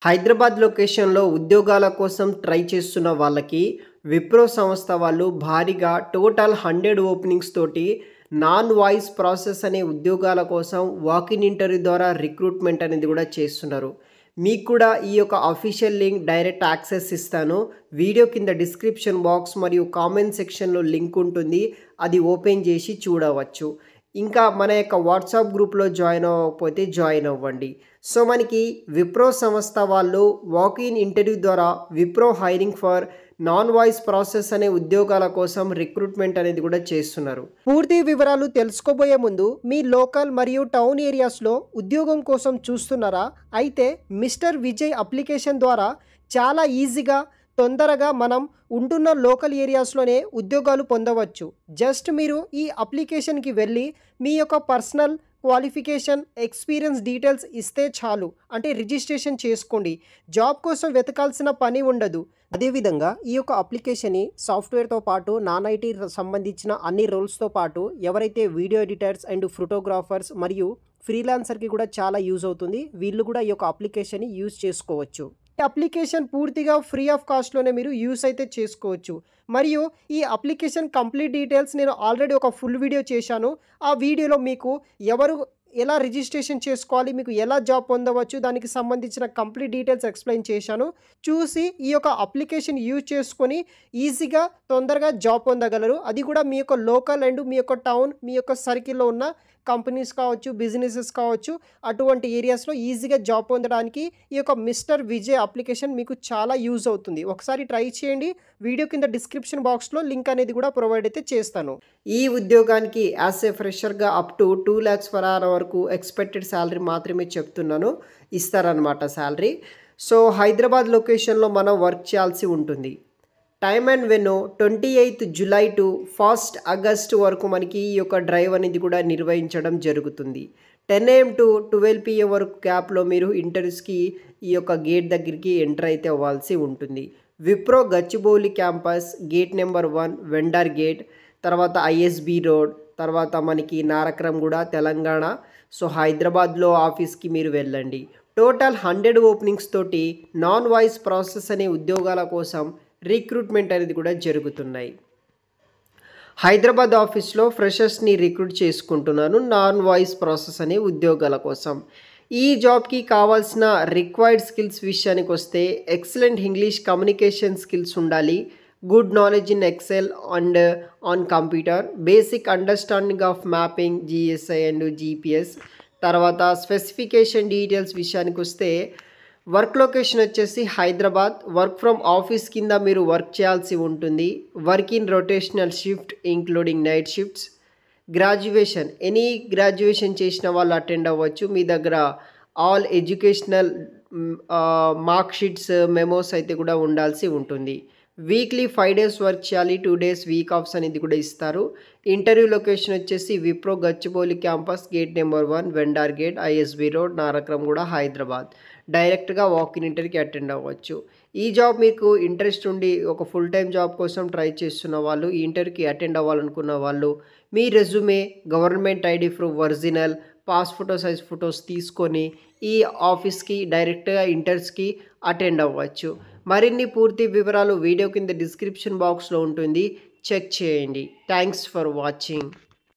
హైదరాబాద్ లొకేషన్‌లో ఉద్యోగాల కోసం ట్రై చేస్తున్న వాళ్ళకి విప్రో సంస్థ వాళ్ళు భారీగా టోటల్ 100 ఓపెనింగ్స్ తోటి నాన్ వాయిస్ ప్రాసెస్ అనే ఉద్యోగాల కోసం వాక్-ఇన్ ఇంటర్వ్యూ ద్వారా రిక్రూట్‌మెంట్ అనేది కూడా చేస్తున్నారు. మీకు కూడా ఈ యొక్క అఫీషియల్ లింక్ డైరెక్ట్ యాక్సెస్ ఇస్తాను. వీడియో కింద డిస్క్రిప్షన్ బాక్స్ మరియు కామెంట్ సెక్షన్‌లో లింక్ ఉంటుంది. అది ఓపెన్ చేసి చూడవచ్చు. ఇంకా మన యొక్క వాట్సాప్ గ్రూప్‌లో జాయిన్ అవ్వకపోతే జాయిన్ అవ్వండి. సో, మనకి విప్రో సంస్థ వాళ్ళు వాక్-ఇన్ ఇంటర్వ్యూ ద్వారా Wipro hiring for non voice process అనే ఉద్యోగాల కోసం రిక్రూట్‌మెంట్ అనేది కూడా చేస్తున్నారు. పూర్తి వివరాలు తెలుసుకోబోయే ముందు మీ లోకల్ మరియు టౌన్ ఏరియాస్‌లో ఉద్యోగం కోసం చూస్తున్నారా? అయితే మిస్టర్ విజయ్ అప్లికేషన్ ద్వారా చాలా ఈజీగా తొందరగా మనం ఉంటున్న లోకల్ ఏరియాస్‌లోనే ఉద్యోగాలు పొందవచ్చు. జస్ట్ మీరు ఈ అప్లికేషన్‌కి వెళ్ళి మీ యొక్క పర్సనల్ క్వాలిఫికేషన్, ఎక్స్‌పీరియన్స్ డీటెయిల్స్ ఇస్తే చాలు. అంటే రిజిస్ట్రేషన్ చేసుకోండి. జాబ్ కోసం వెతకాల్సిన పని ఉండదు. అదేవిధంగా ఈ యొక్క అప్లికేషన్‌ని సాఫ్ట్‌వేర్‌తో పాటు నాన్ ఐటీ సంబంధించిన అన్ని రోల్స్‌తో పాటు ఎవరైతే వీడియో ఎడిటర్స్ అండ్ ఫోటోగ్రాఫర్స్ మరియు ఫ్రీలాన్సర్‌కి కూడా చాలా యూజ్ అవుతుంది. వీళ్ళు కూడా ఈ యొక్క అప్లికేషన్‌ని యూజ్ చేసుకోవచ్చు. ఈ అప్లికేషన్ పూర్తిగా ఫ్రీ ఆఫ్ కాస్ట్‌లోనే మీరు యూజ్ అయితే చేసుకోవచ్చు. మరియు ఈ అప్లికేషన్ కంప్లీట్ డీటెయిల్స్ నేను ఆల్రెడీ ఒక ఫుల్ వీడియో చేశాను. ఆ వీడియోలో మీకు ఎలా రిజిస్ట్రేషన్ చేసుకోవాలి, మీకు ఎలా జాబ్ పొందవచ్చు, దానికి సంబంధించిన కంప్లీట్ డీటెయిల్స్ ఎక్స్‌ప్లెయిన్ చేశాను. చూసి ఈ యొక్క అప్లికేషన్ యూజ్ చేసుకొని ఈజీగా తొందరగా జాబ్ పొందగలరు. అది కూడా మీ యొక్క లోకల్ అండ్ మీ యొక్క టౌన్, మీ యొక్క సర్కిల్‌లో ఉన్న కంపెనీస్ కావచ్చు, బిజినెసెస్ కావచ్చు, అటువంటి ఏరియాస్‌లో ఈజీగా జాబ్ పొందడానికి ఈ యొక్క మిస్టర్ విజయ్ అప్లికేషన్ మీకు చాలా యూజ్ అవుతుంది. ఒకసారి ట్రై చేయండి. వీడియో కింద డిస్క్రిప్షన్ బాక్స్‌లో లింక్ అనేది కూడా ప్రొవైడ్ అయితే చేస్తాను. ఈ ఉద్యోగానికి యాస్ ఏ ఫ్రెషర్‌గా up to 2 lakhs per hour వరకు ఎక్స్‌పెక్టెడ్ సాలరీ మాత్రమే చెప్తున్నాను. ఇస్తారనమాట సాలరీ. సో, హైదరాబాద్ లొకేషన్‌లో మనం వర్క్ చేయాల్సి ఉంటుంది. Time and venue 28 July to 1 August వరకు మనకి ఈ యొక్క డ్రైవ్ అనేది కూడా నిర్వహించడం జరుగుతుంది. 10 AM టు 12 PM వరకు గ్యాప్‌లో మీరు ఇంటర్వ్యూస్‌కి ఈ యొక్క గేట్ దగ్గరికి ఎంటర్ అయితే అవ్వాల్సి ఉంటుంది. Wipro Gachibowli campus, gate number 1 vendor gate, తర్వాత ఐఎస్‌బీ రోడ్, తర్వాత మనకి నారక్రంగూడ, తెలంగాణ. సో, హైదరాబాద్‌లో ఆఫీస్‌కి మీరు వెళ్ళండి. టోటల్ 100 ఓపెనింగ్స్ తోటి నాన్ వాయిస్ ప్రాసెస్ అనే ఉద్యోగాల కోసం రిక్రూట్‌మెంట్ అనేది కూడా జరుగుతున్నాయి. హైదరాబాద్ ఆఫీస్‌లో ఫ్రెషర్స్‌ని రిక్రూట్ చేసుకుంటున్నాను నాన్ వాయిస్ ప్రాసెస్ అనే ఉద్యోగాల కోసం. ఈ జాబ్‌కి కావాల్సిన రిక్వైర్డ్ స్కిల్స్ విషయానికి వస్తే ఎక్సలెంట్ ఇంగ్లీష్ కమ్యూనికేషన్ స్కిల్స్ ఉండాలి. Good knowledge in Excel and on computer, basic understanding of mapping, GSI and GPS. తర్వాత స్పెసిఫికేషన్ డీటెయిల్స్ విషయానికి వస్తే వర్క్ లొకేషన్ వచ్చేసి హైదరాబాద్. వర్క్ ఫ్రమ్ ఆఫీస్ కింద మీరు వర్క్ చేయాల్సి ఉంటుంది. Work in rotational shift including night shifts. Graduation, any graduation చేసిన వాళ్ళు అటెండ్ అవ్వచ్చు. మీ దగ్గర all educational mark sheets, memos అయితే కూడా ఉండాల్సి ఉంటుంది. వీక్లీ 5 డేస్ వర్క్ చేయాలి. 2 డేస్ వీక్ ఆఫ్స్ అనేది కూడా ఇస్తారు. ఇంటర్వ్యూ లొకేషన్ వచ్చేసి Wipro Gachibowli campus, gate number 1 vendor gate, ISB road, Nanakramguda, Hyderabad. డైరెక్ట్‌గా వాక్-ఇన్ ఇంటర్వ్యూకి అటెండ్ అవ్వచ్చు. ఈ జాబ్ మీకు ఇంట్రెస్ట్ ఉండి ఒక ఫుల్ టైమ్ జాబ్ కోసం ట్రై చేస్తున్న వాళ్ళు, ఈ ఇంటర్వ్యూకి అటెండ్ అవ్వాలనుకున్న వాళ్ళు మీ resume, government ID proof original, pass photo size photos తీసుకొని ఈ ఆఫీస్‌కి డైరెక్ట్‌గా ఇంటర్వ్యూస్‌కి అటెండ్ అవ్వచ్చు. మరిన్ని పూర్తి వివరాలు వీడియో కింద డిస్క్రిప్షన్ బాక్స్‌లో ఉంటుంది. చెక్ చేయండి. Thanks for watching.